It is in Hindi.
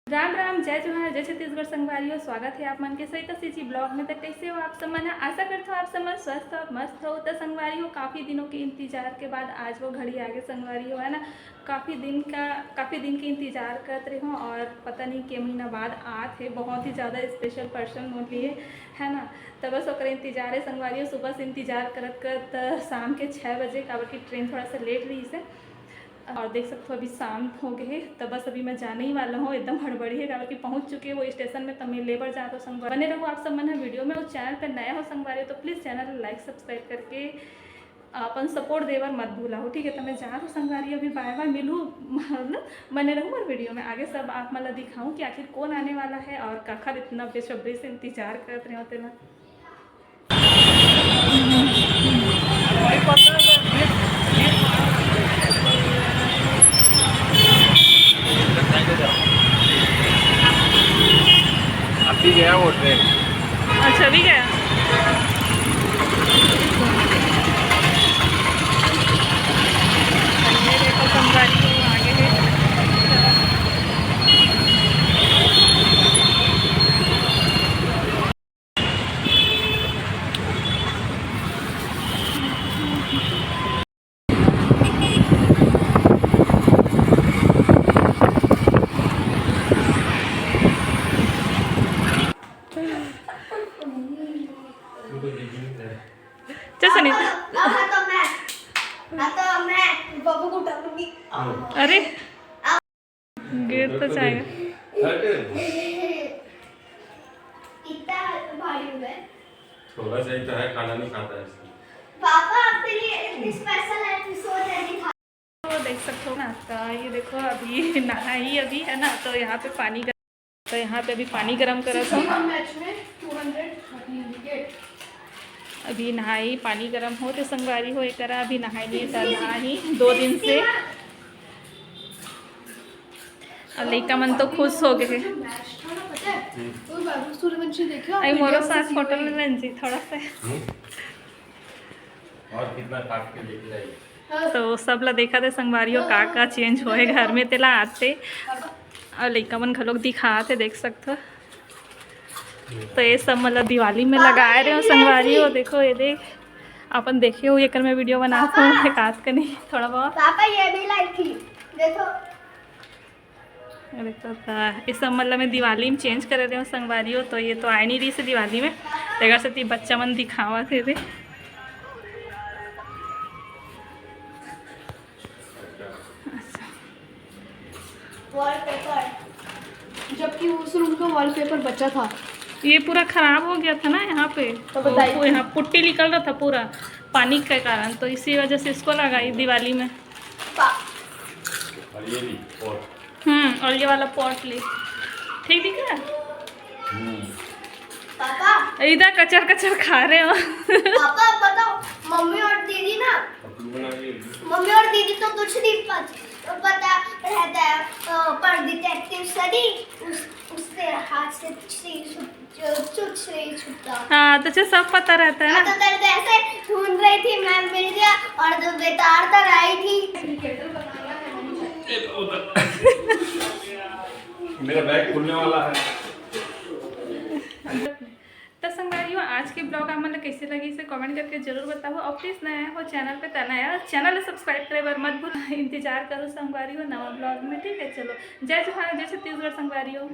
राम राम, जय जोहार, जय छत्तीसगढ़ संगवारियों। स्वागत है आप मन के सहित सीजी ब्लॉग में। तो कैसे हो आप सब मन? आशा करते हो आप सब मन स्वस्थ हो, मस्त हो। तो संगवारी हो, काफ़ी दिनों के इंतजार के बाद आज वो घड़ी आगे संगवारी हो, है ना। काफ़ी दिन के इंतजार करते रहे हो और पता नहीं के महीना बाद आते बहुत ही ज़्यादा स्पेशल पर्सन मोर लिए, है ना। तो बस ओकर इंतजार है संगवारी हो। सुबह से इंतजार करत शाम के 6 बजे काबर की ट्रेन थोड़ा सा लेट रही से और देख सकते हो अभी शाम हो गए। तो बस अभी मैं जाने ही वाला हूँ, एकदम हड़बड़ी है कारण कि पहुँच चुके हैं वो स्टेशन में। तो मैं लेबर जाता हूँ संगवारी। बने रहो आप सब मन है वीडियो में। उस चैनल पर नया हो संगवारी तो प्लीज़ चैनल लाइक सब्सक्राइब करके अपन सपोर्ट देवर मत भूला हो, ठीक है। तो मैं जा रहा हूँ संगवारी, अभी बाय बाय मिलूँ, मतलब बने रहूँ और वीडियो में आगे सब आप मतलब दिखाऊँ कि आखिर कौन आने वाला है और काखर इतना बेसब्री से इंतजार करते रहे होते ना। अभी गया वो ट्रेन। अच्छा अभी गया। देखो संगवारी आगे है। सनी अरे गिर तो जाएगा। थोड़ा सा ही तो है, खाना नहीं खाता है पापा आपके लिए स्पेशल एपिसोड रेडी था। तो देख सकते हो ना। तो ये देखो अभी नहाई अभी, है ना। तो यहाँ पे पानी तो यहाँ पे अभी पानी गर्म करा था। अभी नहाई, पानी गर्म हो तो संगवारी हो करा। अभी नहाई नहीं था, नहाई 2 दिन से। और लड़का मन तो खुश हो गए। आई मोरो साथ फोटो में रंजी थोड़ा सा और कितना काट के लेके जाएगी। तो सब ला देखा थे संगवारियों का चेंज होए घर में तेला आते और लड़का मन घलोक दिखाते, देख सकते हो। तो ये सब मतलब दिवाली में लगाए रहे हो संगवारी हो। देखो ये देख अपन देखे हो, ये मैं वीडियो बनाता हूँ काट कर नहीं थोड़ा बहुत। पापा ये भी लाई थी, देखो। देखो ये सब मतलब मैं दिवाली में चेंज कर रहे हूँ संगवारी हो। तो ये तो आए नहीं रही से दिवाली में, देखा से बच्चा मन दिखावा थे। वॉलपेपर, जबकि उस रूम का वॉलपेपर बचा था। ये पूरा खराब हो गया था ना यहाँ पे। तो यहाँ पुट्टी निकल रहा था पूरा पानी के कारण, तो इसी वजह से इसको लगाई दिवाली में। और ये भी और ये वाला पॉट ले, ठीक दिख रहा है। पापा इधर कचर कचर खा रहे हो। पापा बताओ, मम्मी और दीदी ना, मम्मी और दीदी तो कुछ नहीं पता रहता है, पर डिटेक्टिव स्टडी उसके हाथ से छुपता। हाँ तो सब पता रहता है तो दर्द ऐसे ढूंढ रही थी, मैं मिल गया और जो बेतार तर आई थी। मेरा बैग खुलने वाला है। तो संगवारियों आज के ब्लॉग आप मतलब कैसे लगी इसे कमेंट करके जरूर बताओ। और प्लीज़ नया हो चैनल पे तो नया चैनल सब्सक्राइब करे बार मत भूल। इंतजार करो संगवारी हो नवा ब्लॉग में, ठीक है। चलो जय जोहार, जय छत्तीसगढ़ संगवारी हो।